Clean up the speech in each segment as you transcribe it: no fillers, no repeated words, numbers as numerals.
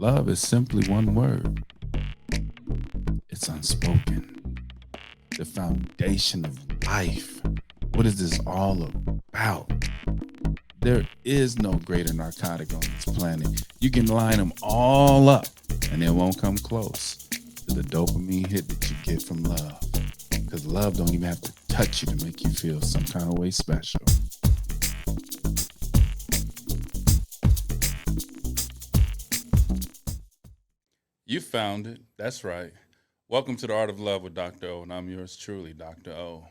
Love is simply one word. It's unspoken. The foundation of life. What is this all about? There is no greater narcotic on this planet. You can line them all up and it won't come close to the dopamine hit that you get from love. Because love don't even have to touch you to make you feel some kind of way special. You found it. That's right. Welcome to the Art of Love with Dr.O, and I'm yours truly, Dr.O.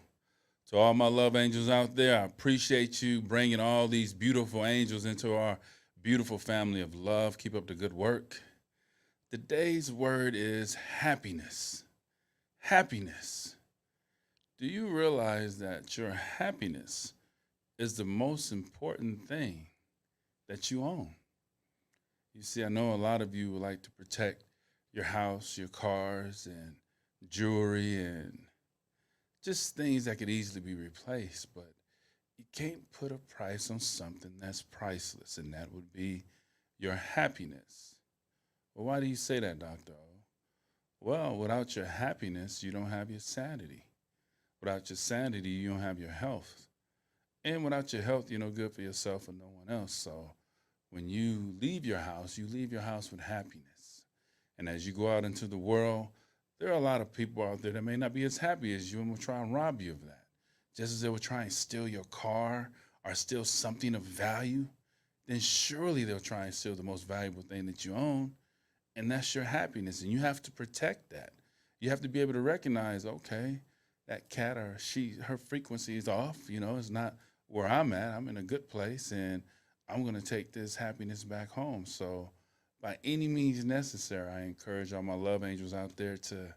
To all my love angels out there, I appreciate you bringing all these beautiful angels into our beautiful family of love. Keep up the good work. Today's word is happiness. Happiness. Do you realize that your happiness is the most important thing that you own? You see, I know a lot of you would like to protect your house, your cars, and jewelry, and just things that could easily be replaced, but you can't put a price on something that's priceless, and that would be your happiness. Well, why do you say that, Dr. O? Well, without your happiness, you don't have your sanity. Without your sanity, you don't have your health. And without your health, you're no good for yourself or no one else. So when you leave your house with happiness. And as you go out into the world, there are a lot of people out there that may not be as happy as you and will try and rob you of that. Just as they will try and steal your car or steal something of value, then surely they'll try and steal the most valuable thing that you own, and that's your happiness. And you have to protect that. You have to be able to recognize, okay, that cat or she, her frequency is off. It's not where I'm at. I'm in a good place, and I'm going to take this happiness back home. So by any means necessary, I encourage all my love angels out there to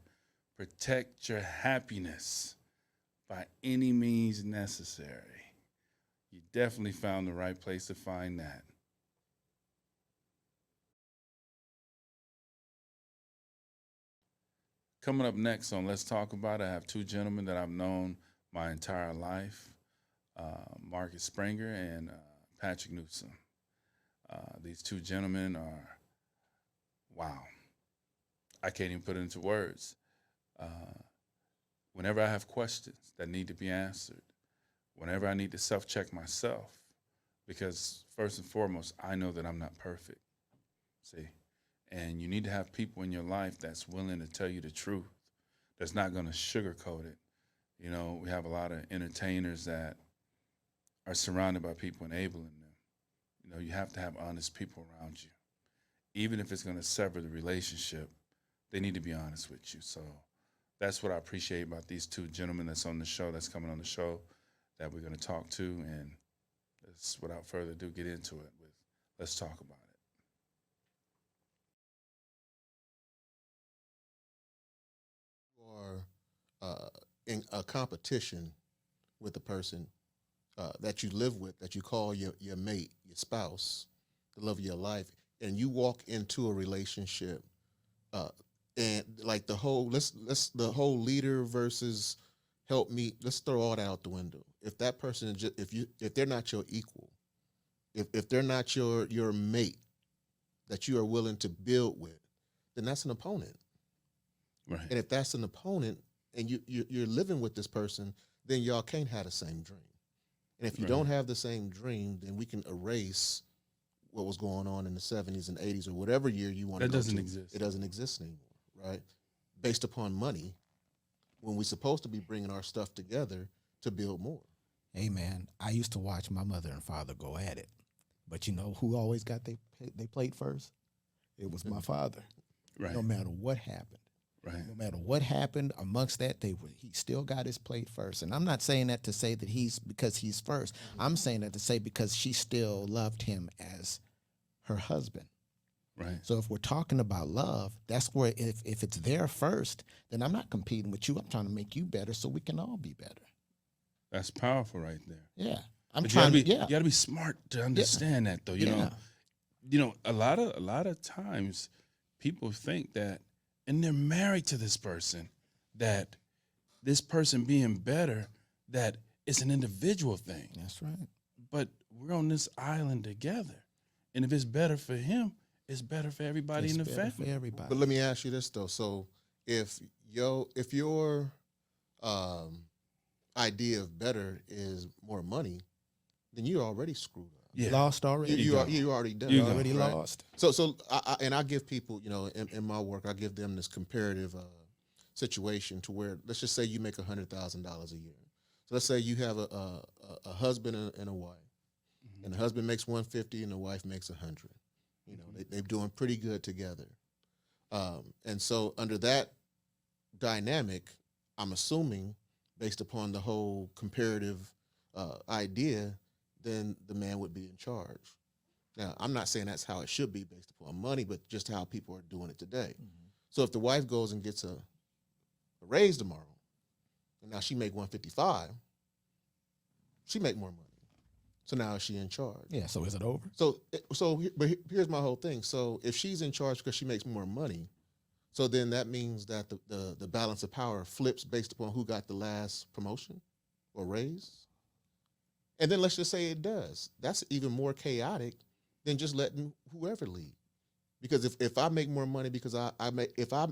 protect your happiness by any means necessary. You definitely found the right place to find that. Coming up next on Let's Talk About It, I have two gentlemen that I've known my entire life, Marcus Springer and Patrick Newsom. These two gentlemen are, wow, I can't even put it into words. Uh, Whenever I have questions that need to be answered, whenever I need to self check myself, because first and foremost, I know that I'm not perfect. See? And you need to have people in your life that's willing to tell you the truth, that's not going to sugarcoat it. We have a lot of entertainers that are surrounded by people enabling them. You have to have honest people around you. Even if it's going to sever the relationship, they need to be honest with you. So that's what I appreciate about these two gentlemen that's on the show, that's coming on the show, that we're going to talk to. And let's, without further ado, get into it. Let's talk about it. Or in a competition with a person that you live with, that you call your mate, your spouse, the love of your life, and you walk into a relationship, uh, and like the whole leader versus help me, let's throw all that out the window. If that person is if they're not your equal, if they're not your mate that you are willing to build with, then that's an opponent. Right. And if that's an opponent and you're living with this person, then y'all can't have the same dream. And if you don't Right. have the same dream, then we can erase what was going on in the 70s and 80s or whatever year you want to That go doesn't to. exist. It doesn't exist anymore, right? Based upon money, when we're supposed to be bringing our stuff together to build more. Hey man, I used to watch my mother and father go at it, but you know who always got they plate first? It was my father. Right. No matter what happened, Right. no matter what happened amongst that, he still got his plate first. And I'm not saying that to say that because he's first. I'm saying that to say because she still loved him as her husband. Right. So if we're talking about love, that's where if it's there first, then I'm not competing with you. I'm trying to make you better so we can all be better. That's powerful right there. Yeah. I'm But trying to, you gotta be smart to understand that though. Yeah. A lot of times people think that, and they're married to this person, that this person being better, that it's an individual thing. That's right. But we're on this island together. And if it's better for him, it's better for everybody It's in the better family. for everybody. But let me ask you this though. So if your idea of better is more money, then you're already screwed up. Yeah. Lost already. You already done. You You gone, already right? lost. So I give people, in my work, I give them this comparative situation to where, let's just say you make $100,000 a year. So let's say you have a husband and a wife, and the husband makes 150 and the wife makes 100. They're doing pretty good together. And so under that dynamic, I'm assuming, based upon the whole comparative idea, then the man would be in charge. Now, I'm not saying that's how it should be based upon money, but just how people are doing it today. So if the wife goes and gets a raise tomorrow, and now she make 155, she make more money. So now she in charge. Yeah. So is it over? But here's my whole thing. So if she's in charge because she makes more money, so then that means that the balance of power flips based upon who got the last promotion or raise. And then let's just say it does. That's even more chaotic than just letting whoever lead. Because if I make more money because if I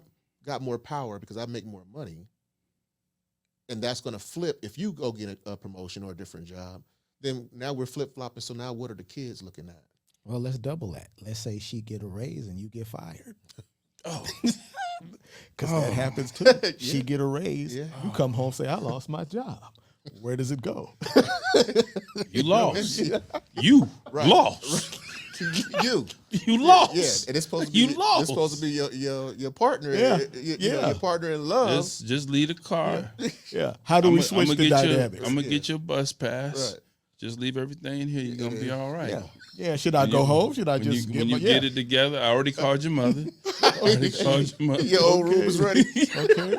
got more power because I make more money, and that's going to flip if you go get a promotion or a different job, then now we're flip-flopping. So now what are the kids looking at? Well, let's double that. Let's say she get a raise and you get fired. Oh, Because that happens too. She get a raise. Yeah. You come home, say, I lost my job. Where does it go? you lost. You Right. lost. You lost. Yeah, and it's supposed to be You lost. It's supposed to be your partner. Yeah. Your partner in love. Just leave the car. Yeah. How do we switch the dynamics? I'm gonna get your bus pass. Right. Just leave everything in here. You're gonna be all right. Yeah. Yeah. Should I go home? Should I When just you, get when my you get it together? I already called your mother. Your old room is ready. Okay.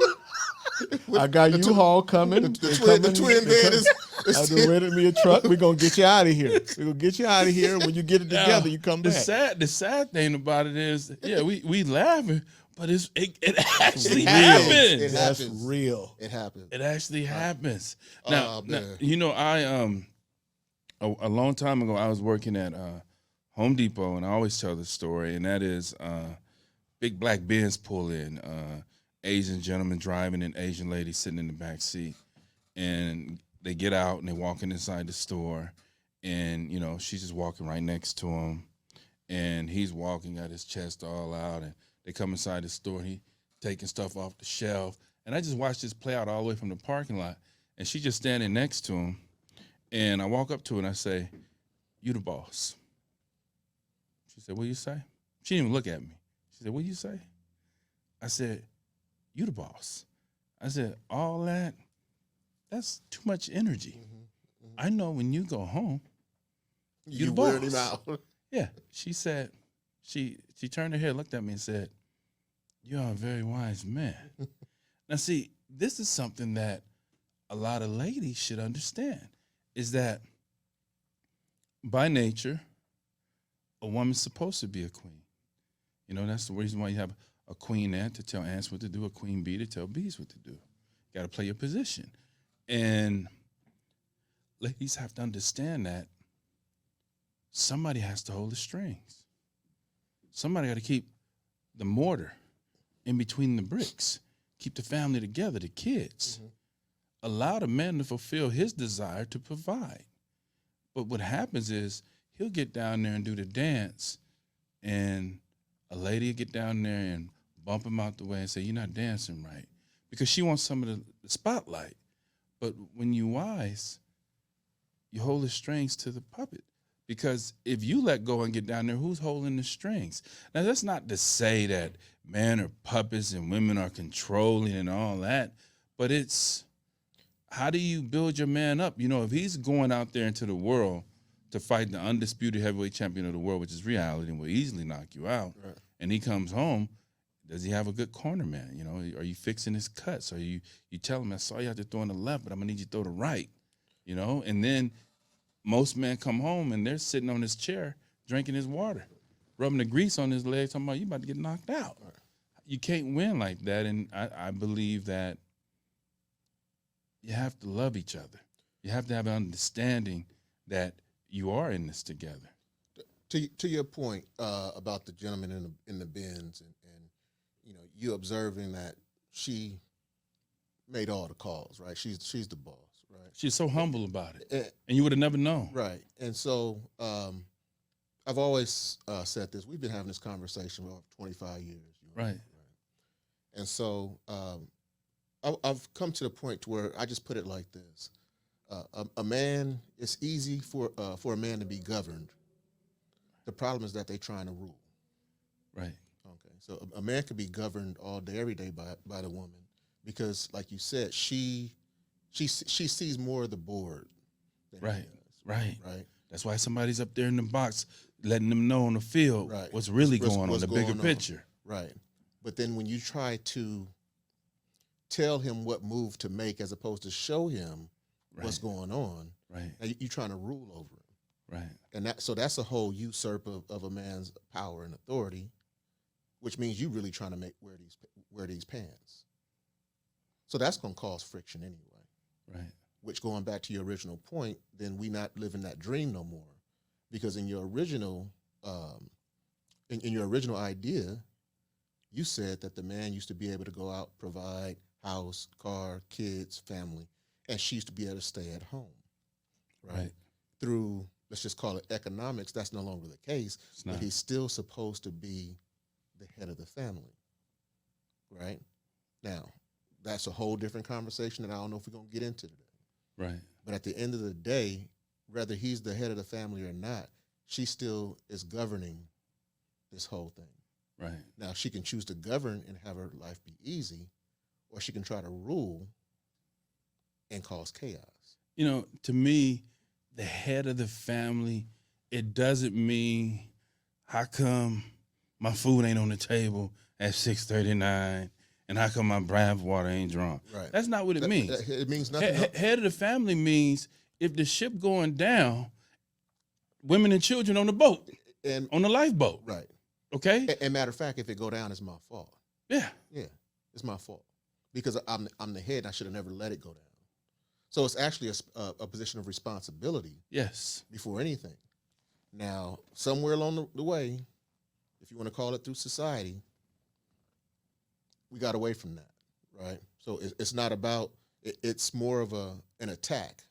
I got U-Haul coming. The twin bed is. I just rented me a truck. We're gonna get you out of here. We're gonna get you out of here. When you get it together, you come the back. The sad thing about it is, we laughing, but it actually It happens. happens. It That's happens. real. It happens. It actually happens. Oh, Now, man. I a long time ago I was working at Home Depot, and I always tell this story, and that is big black Benz pull in, Asian gentleman driving and Asian lady sitting in the back seat, and they get out and they walking inside the store, and she's just walking right next to him, and he's walking, got his chest all out, and they come inside the store, and he taking stuff off the shelf, and I just watched this play out all the way from the parking lot, and she just standing next to him, and I walk up to her and I say, "You the boss." She said, "What you say?" She didn't even look at me. She said, "What you say?" I said, "You the boss." I said, "All that's too much energy. I know when you go home, you the wearing boss." him out. Yeah. She said, she turned her head, looked at me and said, "You are a very wise man." Now, see, this is something that a lot of ladies should understand, is that by nature, a woman's supposed to be a queen. That's the reason why you have a queen ant to tell ants what to do, a queen bee to tell bees what to do. You got to play your position. And ladies have to understand that somebody has to hold the strings. Somebody got to keep the mortar in between the bricks, keep the family together, the kids. Allow the man to fulfill his desire to provide. But what happens is he'll get down there and do the dance, and a lady will get down there and bump him out the way and say, "You're not dancing right," because she wants some of the spotlight. But when you wise, you hold the strings to the puppet. Because if you let go and get down there, who's holding the strings? Now, that's not to say that men are puppets and women are controlling and all that, but it's how do you build your man up? If he's going out there into the world to fight the undisputed heavyweight champion of the world, which is reality and will easily knock you out, Right. and he comes home, does he have a good corner man? Are you fixing his cuts? Are you tell him, "I saw you out there throwing the left, but I'm gonna need you to throw the right," And then most men come home and they're sitting on his chair drinking his water, rubbing the grease on his legs, talking about you about to get knocked out. Right. You can't win like that, and I believe that you have to love each other. You have to have an understanding that you are in this together. to your point about the gentleman in the Benz, and you observing that she made all the calls, right? She's the boss, right? She's so humble about it, And, and you would have never known. right. And so I've always said this. We've been having this conversation for 25 years. Right. And so I've come to the point to where I just put it like this: a man, it's easy for a man to be governed. The problem is that they're trying to rule. Right. Okay, so a man could be governed all day, every day by the woman, because, like you said, she sees more of the board than he Right. does. Right. Right. That's why somebody's up there in the box letting them know on the field Right. what's really What's going on, the going bigger on. picture. Right. But then when you try to tell him what move to make as opposed to show him what's going on, Right. now you're trying to rule over him. Right. And that's a whole usurp of a man's power and authority, which means you really trying to wear these pants. So that's going to cause friction anyway. Right. Which, going back to your original point, then we not living that dream no more, because in your original in your original idea, you said that the man used to be able to go out, provide house, car, kids, family, and she used to be able to stay at home. Right. Through, let's just call it economics, that's no longer the case, but he's still supposed to be the head of the family. Right. Now, that's a whole different conversation that I don't know if we're going to get into today. Right. But at the end of the day, whether he's the head of the family or not, she still is governing this whole thing. Right. Now, she can choose to govern and have her life be easy, or she can try to rule and cause chaos. You know, to me, the head of the family, it doesn't mean how come my food ain't on the table at 6:39 and how come my bath water ain't drawn. Right. That's not what it means. It means nothing. Head of the family means if the ship going down, women and children on the boat, And on the lifeboat. right. Okay? And matter of fact, if it go down, it's my fault. Yeah. Yeah, it's my fault because I'm the head. And I should have never let it go down. So it's actually a position of responsibility. Yes. Before anything. Now, somewhere along the way, if you want to call it through society, we got away from that, right? So it's not about. It's more of an attack.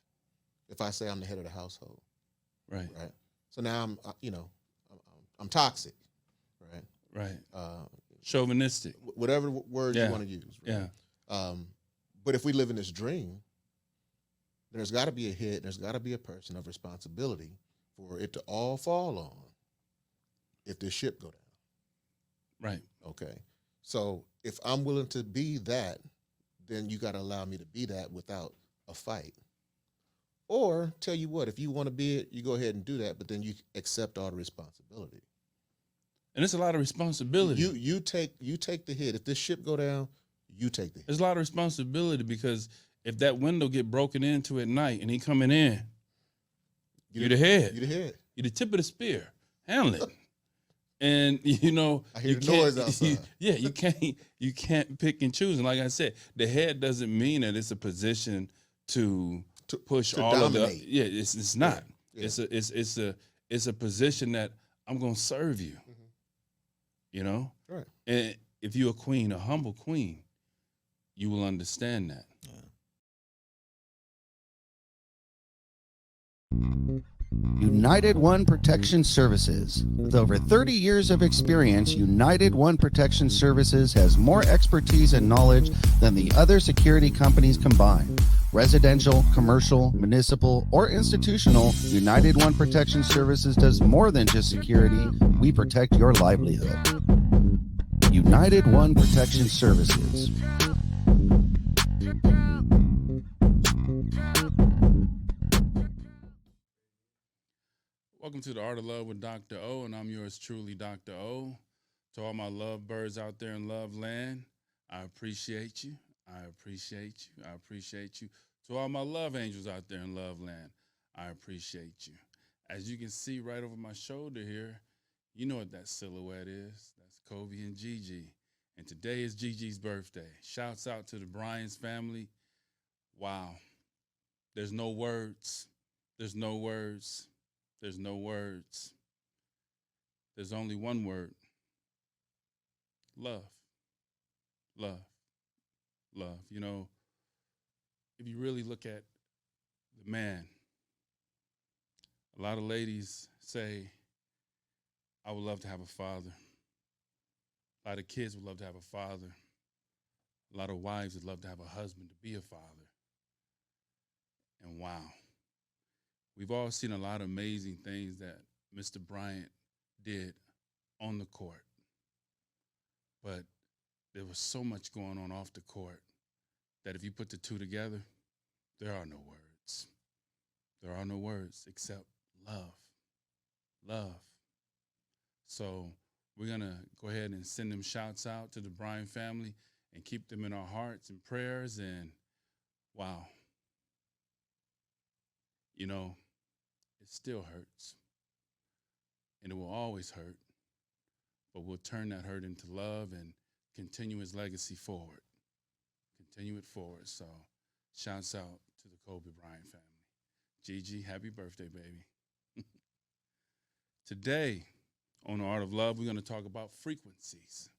If I say I'm the head of the household, Right. right? So now I'm toxic, right? Right. Chauvinistic. Whatever word Yeah. you want to use. Right? Yeah. But if we live in this dream, there's got to be a head. There's got to be a person of responsibility for it to all fall on if this ship go down. Right. Okay. So if I'm willing to be that, then you got to allow me to be that without a fight. Or tell you what, if you want to be it, you go ahead and do that, but then you accept all the responsibility. And it's a lot of responsibility. You take the hit. If this ship go down, you take the hit. There's a lot of responsibility because if that window get broken into at night and he coming in, you're the head. You're the head. You're the tip of the spear. Handle it. And I hear the noise outside. You can't pick and choose. And like I said, the head doesn't mean that it's a position to push all dominate. of the. Yeah, it's not. Yeah. It's a position that I'm gonna serve you. Mhm. You know, Right. and if you're a queen, a humble queen, you will understand that. United One Protection Services. With over 30 years of experience, United One Protection Services has more expertise and knowledge than the other security companies combined. Residential, commercial, municipal, or institutional, United One Protection Services does more than just security. We protect your livelihood. United One Protection Services. Welcome to the Art of Love with Dr.O, and I'm yours truly, Dr.O. To all my lovebirds out there in love land, I appreciate you. I appreciate you. I appreciate you. To all my love angels out there in love land, I appreciate you. As you can see right over my shoulder here, you know what that silhouette is. That's Kobe and Gigi. And today is Gigi's birthday. Shouts out to the Bryant's family. Wow. There's no words. There's no words. There's no words. there's only one word: love, love, love. You know, if you really look at the man, a lot of ladies say, I would love to have a father. A lot of kids would love to have a father. A lot of wives would love to have a husband to be a father. And wow, we've all seen a lot of amazing things that Mr. Bryant did on the court. But there was so much going on off the court that if you put the two together, there are no words. There are no words except love. Love. So we're going to go ahead and send them shouts out to the Bryant family and keep them in our hearts and prayers. And wow, you know, it still hurts. And it will always hurt. But we'll turn that hurt into love and continue his legacy forward. Continue it forward. So shouts out to the Kobe Bryant family. Gigi, happy birthday, baby. Today, on The Art of Love, we're going to talk about frequencies.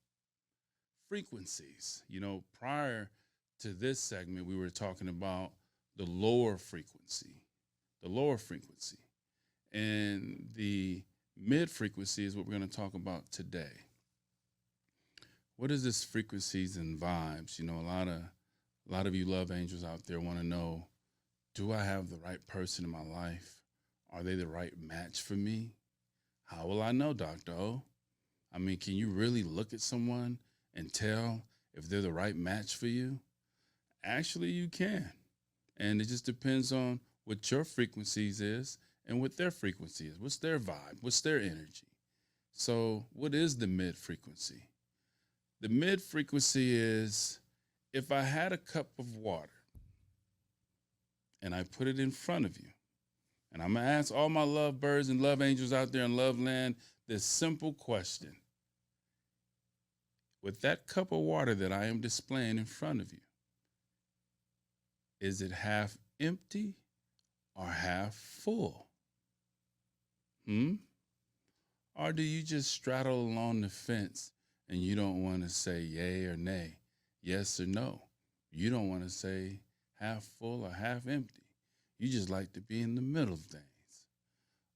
Frequencies. You know, prior to this segment, we were talking about the lower frequency. The lower frequency. And the mid frequency is what we're going to talk about today. What is this frequencies and vibes? You know, a lot of you love angels out there want to know, do I have the right person in my life? Are they the right match for me? How will I know, Dr.O? I mean, can you really look at someone and tell if they're the right match for you? Actually, you can. And it just depends on what your frequencies is and what their frequency is. What's their vibe? What's their energy? So what is the mid frequency? The mid frequency is if I had a cup of water and I put it in front of you, and I'm going to ask all my love birds and love angels out there in love land this simple question. With that cup of water that I am displaying in front of you, is it half empty or half full? Or do you just straddle along the fence and you don't want to say yay or nay, yes or no? You don't want to say half full or half empty. You just like to be in the middle of things.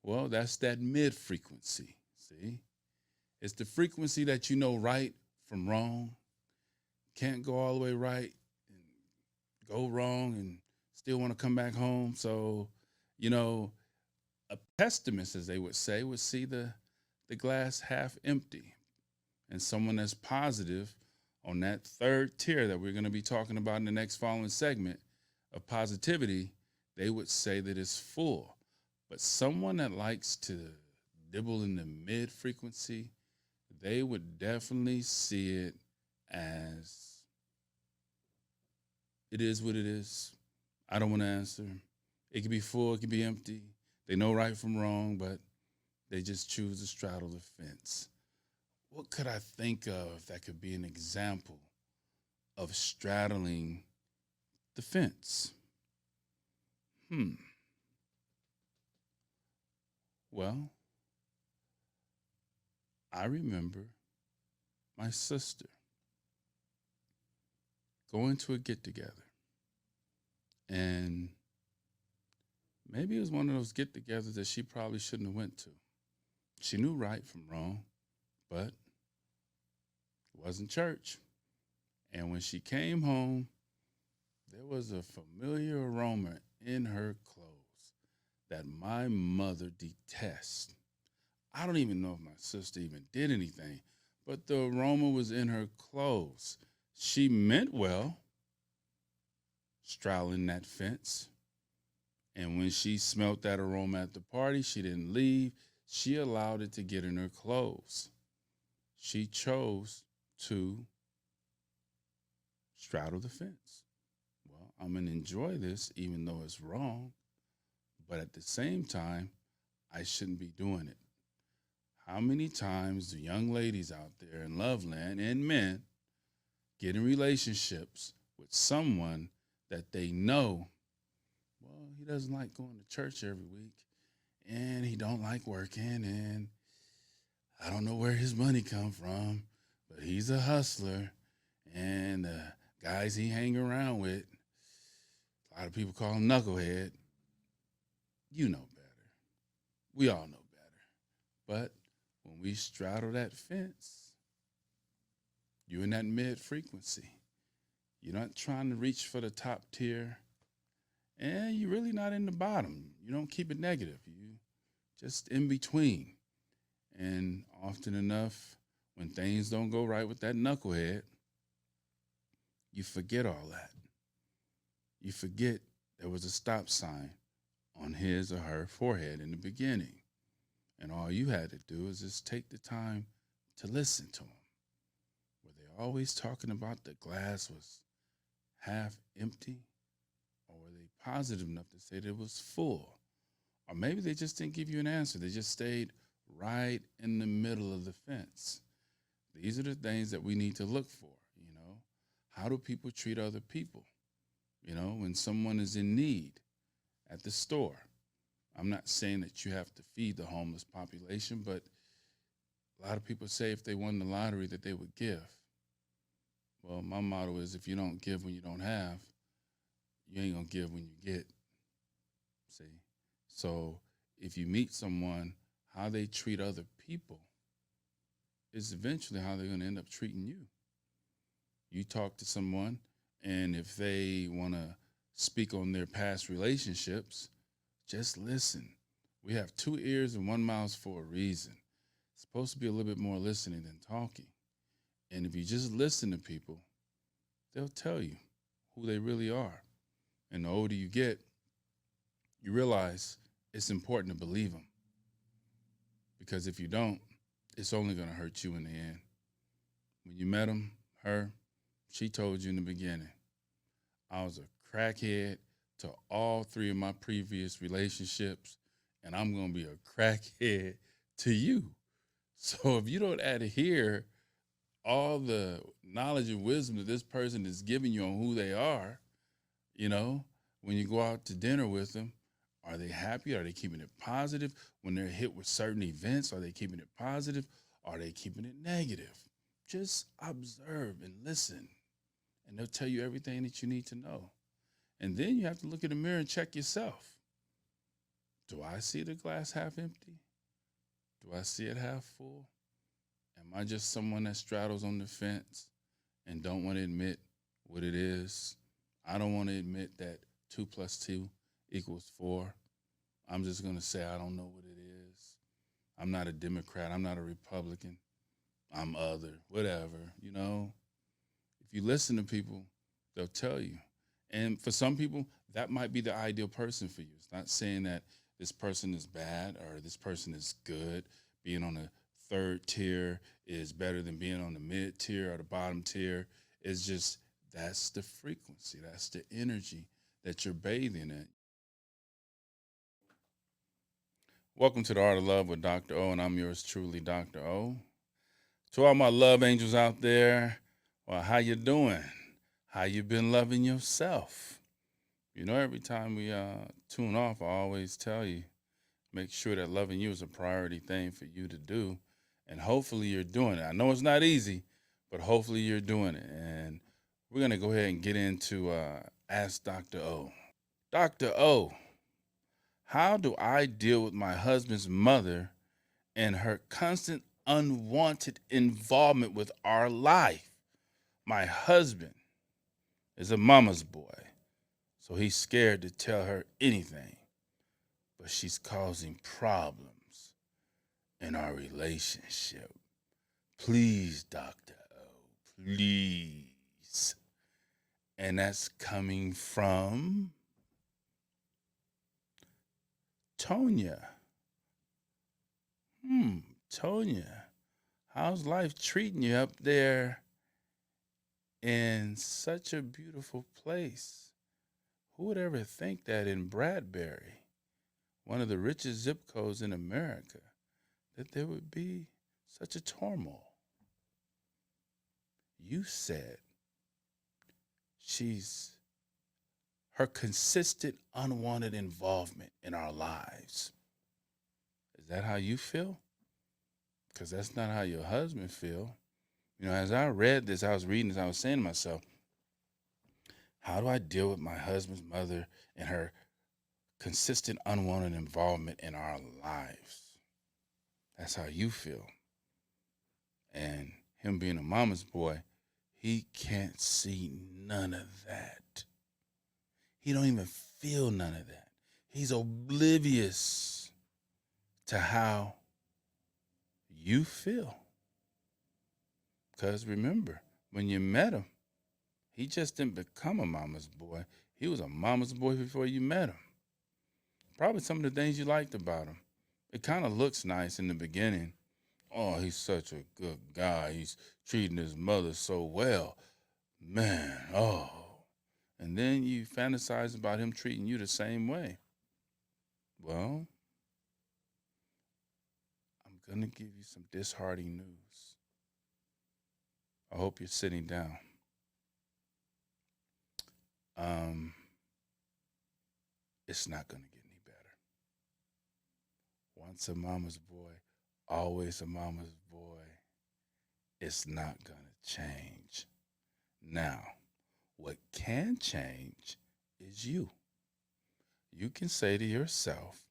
Well, that's that mid frequency, see? It's the frequency that you know right from wrong, can't go all the way right and go wrong and still want to come back home. So, you know, a pessimist, as they would say, would see the glass half empty. And someone that's positive on that third tier that we're going to be talking about in the next following segment of positivity, they would say that it's full. But someone that likes to dibble in the mid frequency, they would definitely see it as it is what it is. I don't want to answer. It could be full, it could be empty. They know right from wrong, but they just choose to straddle the fence. What could I think of that could be an example of straddling the fence? Well, I remember my sister going to a get-together. And maybe it was one of those get-togethers that she probably shouldn't have went to. She knew right from wrong, but it wasn't church. And when she came home, there was a familiar aroma in her clothes that my mother detests. I don't even know if my sister even did anything, but the aroma was in her clothes. She meant well, straddling that fence. And when she smelt that aroma at the party, she didn't leave. She allowed it to get in her clothes. She chose to straddle the fence. Well, I'm going to enjoy this even though it's wrong, but at the same time, I shouldn't be doing it. How many times do young ladies out there in Loveland and men get in relationships with someone that they know, well, he doesn't like going to church every week, and he don't like working, and I don't know where his money come from, but he's a hustler. And guys he hang around with, a lot of people call him knucklehead. You know better. We all know better. But when we straddle that fence, you're in that mid frequency. You're not trying to reach for the top tier, and you're really not in the bottom. You don't keep it negative. You just in between. And often enough, when things don't go right with that knucklehead, you forget all that. You forget there was a stop sign on his or her forehead in the beginning. And all you had to do is just take the time to listen to them. Were they always talking about the glass was half empty? Or were they positive enough to say that it was full? Or maybe they just didn't give you an answer. They just stayed right in the middle of the fence. These are the things that we need to look for, you know. How do people treat other people? You know, when someone is in need at the store. I'm not saying that you have to feed the homeless population, but a lot of people say if they won the lottery that they would give. Well, my motto is if you don't give when you don't have, you ain't gonna give when you get. See? So if you meet someone, how they treat other people is eventually how they're gonna end up treating you. You talk to someone, and if they wanna speak on their past relationships, just listen. We have 2 ears and 1 mouth for a reason. It's supposed to be a little bit more listening than talking. And if you just listen to people, they'll tell you who they really are. And the older you get, you realize it's important to believe them. Because if you don't, it's only going to hurt you in the end. When you met him, her, she told you in the beginning, I was a crackhead to all 3 of my previous relationships, and I'm going to be a crackhead to you. So if you don't adhere all the knowledge and wisdom that this person is giving you on who they are, you know, when you go out to dinner with them, are they happy? Are they keeping it positive? When they're hit with certain events, are they keeping it positive? Are they keeping it negative? Just observe and listen, and they'll tell you everything that you need to know. And then you have to look in the mirror and check yourself. Do I see the glass half empty? Do I see it half full? Am I just someone that straddles on the fence and don't want to admit what it is? I don't want to admit that 2 + 2 = 4. I'm just going to say I don't know what it is. I'm not a Democrat. I'm not a Republican. I'm other, whatever, you know. If you listen to people, they'll tell you. And for some people, that might be the ideal person for you. It's not saying that this person is bad or this person is good. Being on the 3rd tier is better than being on the mid tier or the bottom tier. It's just that's the frequency. That's the energy that you're bathing in. Welcome to the Art of Love with Dr.O, and I'm yours truly, Dr.O. To all my love angels out there, well, how you doing? How you been loving yourself? You know, every time we tune off, I always tell you, make sure that loving you is a priority thing for you to do. And hopefully you're doing it. I know it's not easy, but hopefully you're doing it. And we're going to go ahead and get into Ask Dr. O. Dr. O, how do I deal with my husband's mother and her constant unwanted involvement with our life? My husband is a mama's boy, so he's scared to tell her anything, but she's causing problems in our relationship. Please, Dr. O, please. And that's coming from Tonya. Tonya, how's life treating you up there in such a beautiful place? Who would ever think that in Bradbury, one of the richest zip codes in America, that there would be such a turmoil? You said her consistent unwanted involvement in our lives. Is that how you feel? because that's not how your husband feel. As I read this, I was reading this, I was saying to myself, how do I deal with my husband's mother and her consistent unwanted involvement in our lives? That's how you feel. And him being a mama's boy, he can't see none of that. He don't even feel none of that. He's oblivious to how you feel. Because remember, when you met him, he just didn't become a mama's boy. He was a mama's boy before you met him. Probably some of the things you liked about him. It kind of looks nice in the beginning. Oh, he's such a good guy. He's treating his mother so well. Man, oh. And then you fantasize about him treating you the same way. Well, I'm going to give you some disheartening news. I hope you're sitting down. It's not going to get any better. Once a mama's boy, always a mama's boy. It's not going to change. Now, what can change is you. You can say to yourself,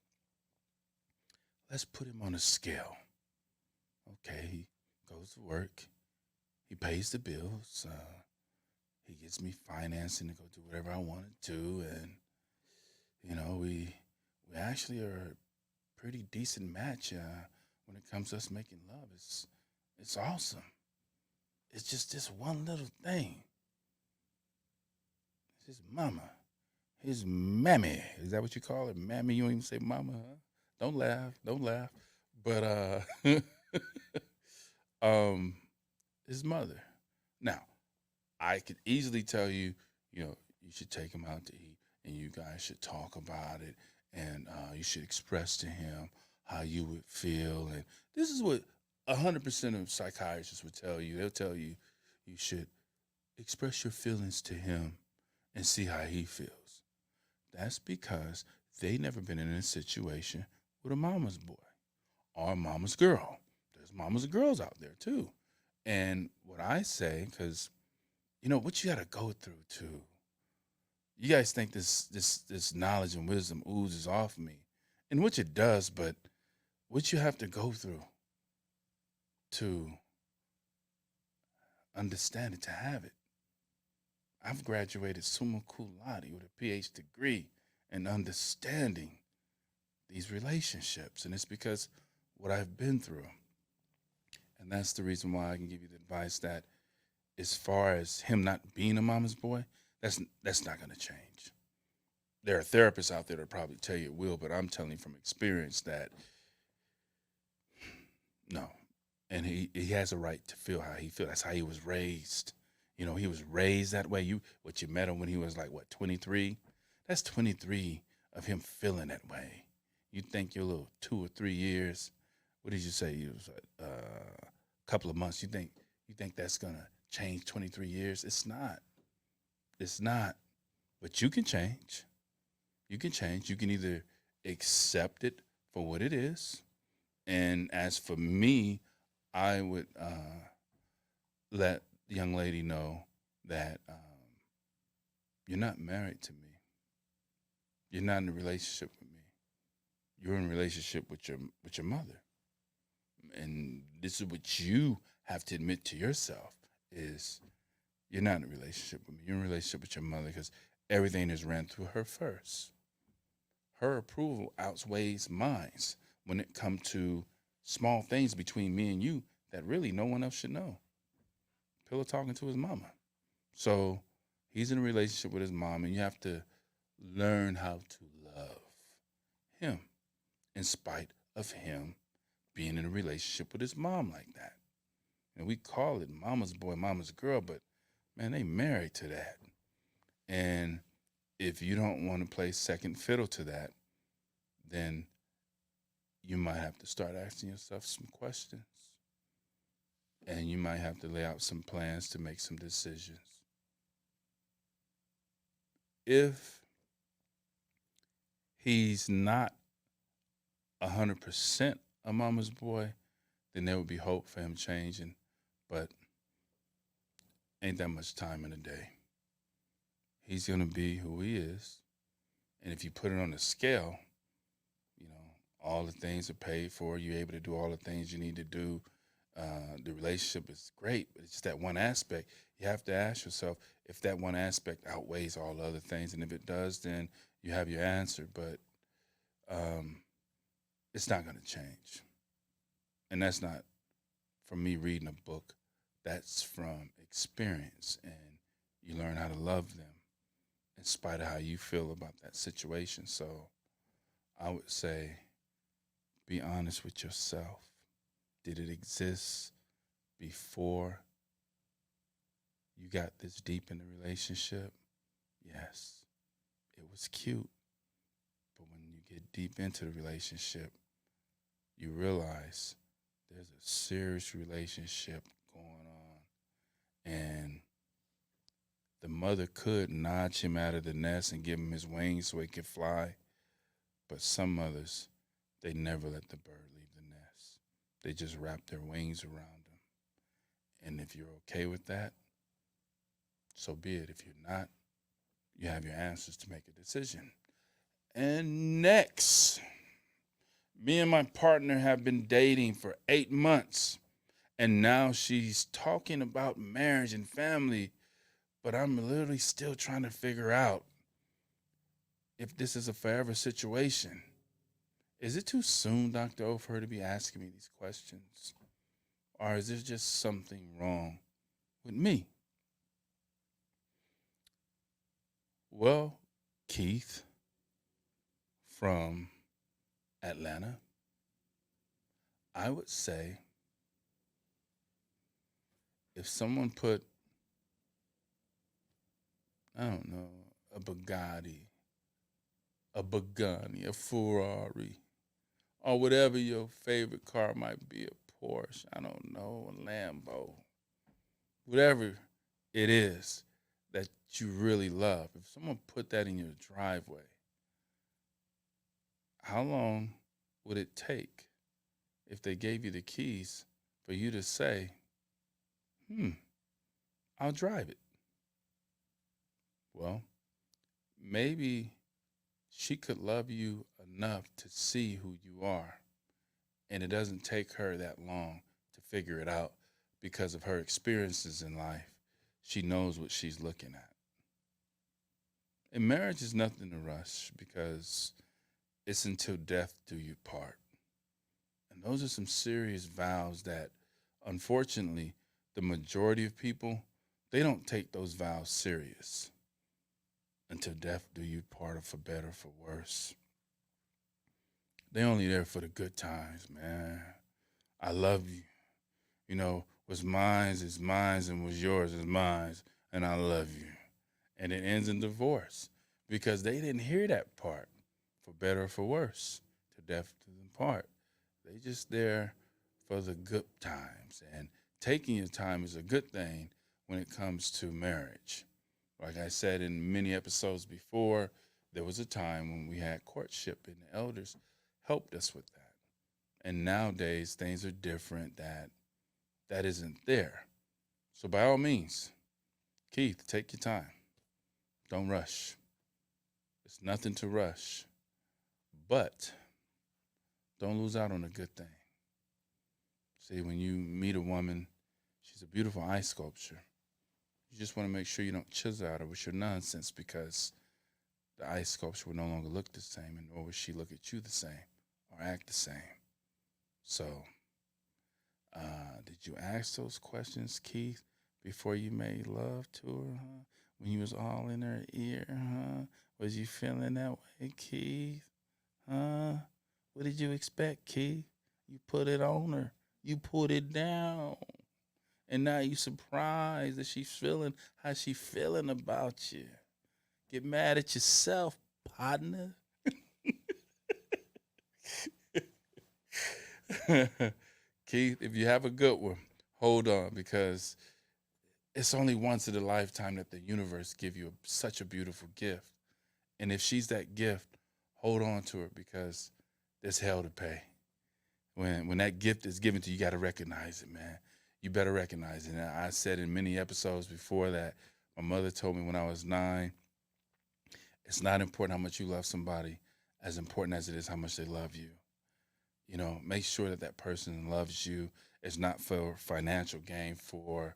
let's put him on a scale. Okay, he goes to work. He pays the bills. He gets me financing to go do whatever I want to do. And, we actually are a pretty decent match when it comes to us making love. It's awesome. It's just this one little thing. It's his mama. His mammy. Is that what you call it? Mammy? You don't even say mama, huh? Don't laugh. But his mother. Now, I could easily tell you, you should take him out to eat, and you guys should talk about it, and you should express to him how you would feel. And this is what 100% of psychiatrists would tell you. They'll tell you you should express your feelings to him and see how he feels. That's because they never been in a situation with a mama's boy or a mama's girl. There's mamas and girls out there too. And what I say, because what you got to go through too. You guys think this knowledge and wisdom oozes off me, and which it does, but what you have to go through to understand it, to have it. I've graduated summa cum laude with a PhD degree in understanding these relationships, and it's because what I've been through. And that's the reason why I can give you the advice that as far as him not being a mama's boy, that's not going to change. There are therapists out there that probably tell you it will, but I'm telling you from experience that no. And he has a right to feel how he feels. That's how he was raised. He was raised that way. You met him when he was like, 23? That's 23 of him feeling that way. You think your little 2 or 3 years, what did you say? It was a couple of months. You think that's going to change 23 years? It's not. It's not. But you can change. You can change. You can either accept it for what it is. And as for me, I would let the young lady know that you're not married to me. You're not in a relationship with me. You're in a relationship with your mother. And this is what you have to admit to yourself is you're not in a relationship with me. You're in a relationship with your mother because everything is ran through her first. Her approval outweighs mine when it comes to small things between me and you that really no one else should know. Pillow talking to his mama. So he's in a relationship with his mom, and you have to learn how to love him in spite of him being in a relationship with his mom like that. And we call it mama's boy, mama's girl, but man, they married to that. And if you don't want to play second fiddle to that, then you might have to start asking yourself some questions. And you might have to lay out some plans to make some decisions. If he's not 100% a mama's boy, then there would be hope for him changing. But ain't that much time in a day. He's going to be who he is. And if you put it on a scale, you know, all the things are paid for. You're able to do all the things you need to do. The relationship is great, but it's just that one aspect. You have to ask yourself if that one aspect outweighs all the other things. And if it does, then you have your answer. But it's not going to change. And that's not from me reading a book. That's from experience. And you learn how to love them in spite of how you feel about that situation. So I would say be honest with yourself. Did it exist before you got this deep in the relationship? Yes, it was cute. But when you get deep into the relationship, you realize there's a serious relationship going on. And the mother could notch him out of the nest and give him his wings so he could fly. But some mothers, they never let the bird leave the nest. They just wrap their wings around him. And if you're okay with that, so be it. If you're not, you have your answers to make a decision. And next, me and my partner have been dating for 8 months. And now she's talking about marriage and family. But I'm literally still trying to figure out if this is a forever situation. Is it too soon, Dr.O, for her to be asking me these questions? Or is there just something wrong with me? Well, Keith from Atlanta, I would say if someone put, I don't know, a Bugatti, a Ferrari, or whatever your favorite car might be, a Porsche, I don't know, a Lambo, whatever it is that you really love. If someone put that in your driveway, how long would it take if they gave you the keys for you to say, I'll drive it? Well, maybe she could love you enough to see who you are, and it doesn't take her that long to figure it out because of her experiences in life. She knows what she's looking at. And marriage is nothing to rush because it's until death do you part. And those are some serious vows that, unfortunately, the majority of people, they don't take those vows serious. Until death do you part, or for better, for worse. They only there for the good times, man. I love you. You know, what's mine is mine, and what's yours is mine, and I love you. And it ends in divorce because they didn't hear that part, for better or for worse, to death do them part. They just there for the good times. And taking your time is a good thing when it comes to marriage. Like I said in many episodes before, there was a time when we had courtship and the elders helped us with that. And nowadays, things are different, that isn't there. So by all means, Keith, take your time. Don't rush. It's nothing to rush. But don't lose out on a good thing. See, when you meet a woman, she's a beautiful ice sculpture. You just want to make sure you don't chisel at her with your nonsense because the ice sculpture will no longer look the same, and nor will she look at you the same or act the same. So, did you ask those questions, Keith, before you made love to her, huh? When you was all in her ear, huh? Was you feeling that way, Keith? Huh? What did you expect, Keith? You put it on her. You put it down. And now you surprised that she's feeling how she feeling about you. Get mad at yourself, partner. Keith, if you have a good one, hold on, because it's only once in a lifetime that the universe give you such a beautiful gift. And if she's that gift, hold on to her because there's hell to pay. when that gift is given to you, you got to recognize it, man. You better recognize it. And I said in many episodes before that, my mother told me when I was 9, it's not important how much you love somebody, as important as it is how much they love you. You know, make sure that that person loves you. It's not for financial gain, for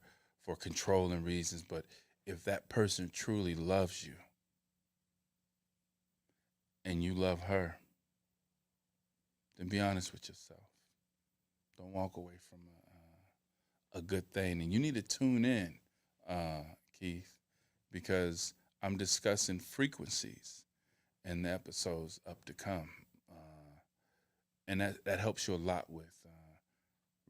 controlling reasons, but if that person truly loves you and you love her, then be honest with yourself. Don't walk away from a good thing. And you need to tune in, Keith, because I'm discussing frequencies in the episodes up to come. And that helps you a lot with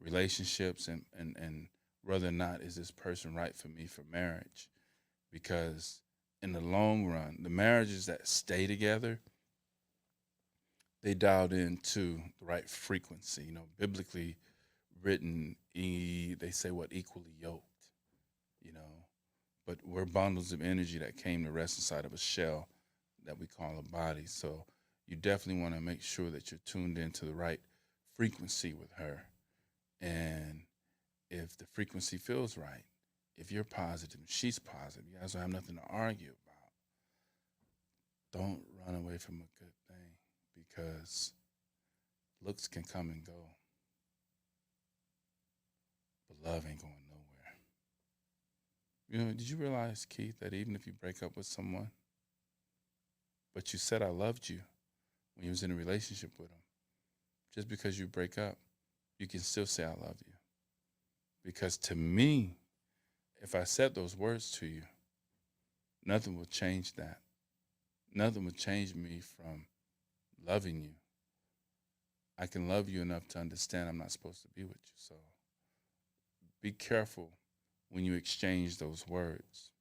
relationships and whether or not is this person right for me for marriage. Because in the long run, the marriages that stay together, they dialed into the right frequency. You know, biblically written, they say what, equally yoked, you know. But we're bundles of energy that came to rest inside of a shell that we call a body. So you definitely want to make sure that you're tuned into the right frequency with her. And if the frequency feels right, if you're positive, she's positive, you guys don't have nothing to argue about, don't run away from a good thing, because looks can come and go, but love ain't going nowhere. You know, did you realize, Keith, that even if you break up with someone, but you said I loved you when you was in a relationship with them, just because you break up, you can still say I love you. Because to me, if I said those words to you, nothing will change that. Nothing will change me from loving you. I can love you enough to understand I'm not supposed to be with you. So be careful when you exchange those words,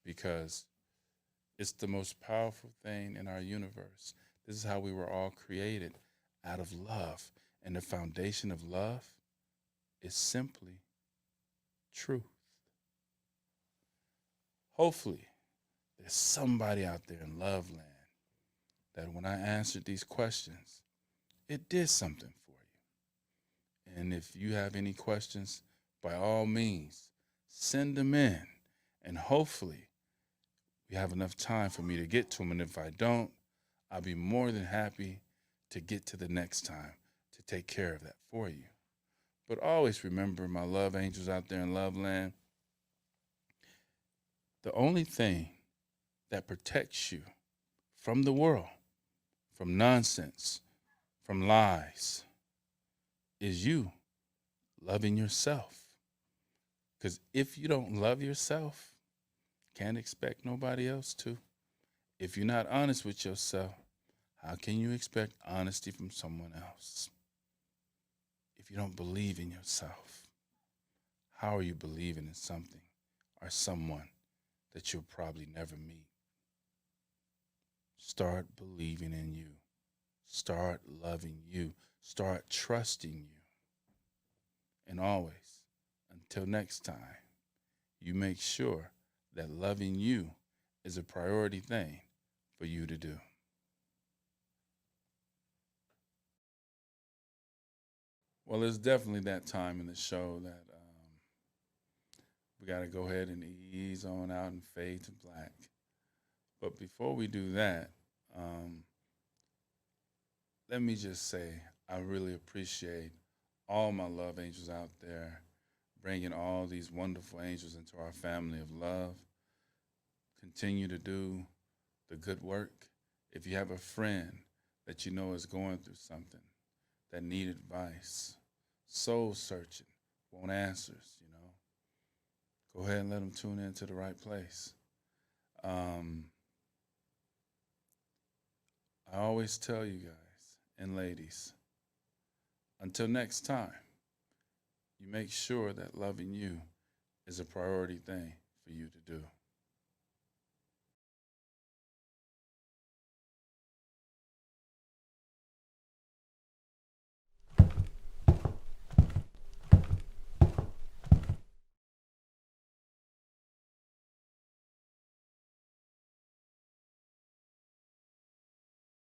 because it's the most powerful thing in our universe. This is how we were all created, out of love. And the foundation of love is simply truth. Hopefully, there's somebody out there in love land that when I answered these questions, it did something for you. And if you have any questions, by all means, send them in. And hopefully, we have enough time for me to get to them. And if I don't, I'll be more than happy to get to the next time to take care of that for you. But always remember, my love angels out there in love land, the only thing that protects you from the world, from nonsense, from lies, is you loving yourself. Because if you don't love yourself, can't expect nobody else to. If you're not honest with yourself, how can you expect honesty from someone else? If you don't believe in yourself, how are you believing in something or someone that you'll probably never meet? Start believing in you. Start loving you. Start trusting you. And always, until next time, you make sure that loving you is a priority thing for you to do. Well, it's definitely that time in the show that we got to go ahead and ease on out and fade to black. But before we do that, let me just say I really appreciate all my love angels out there bringing all these wonderful angels into our family of love. Continue to do the good work. If you have a friend that you know is going through something, that need advice, soul searching, want answers, you know, go ahead and let them tune into the right place. I always tell you guys and ladies, until next time, you make sure that loving you is a priority thing for you to do.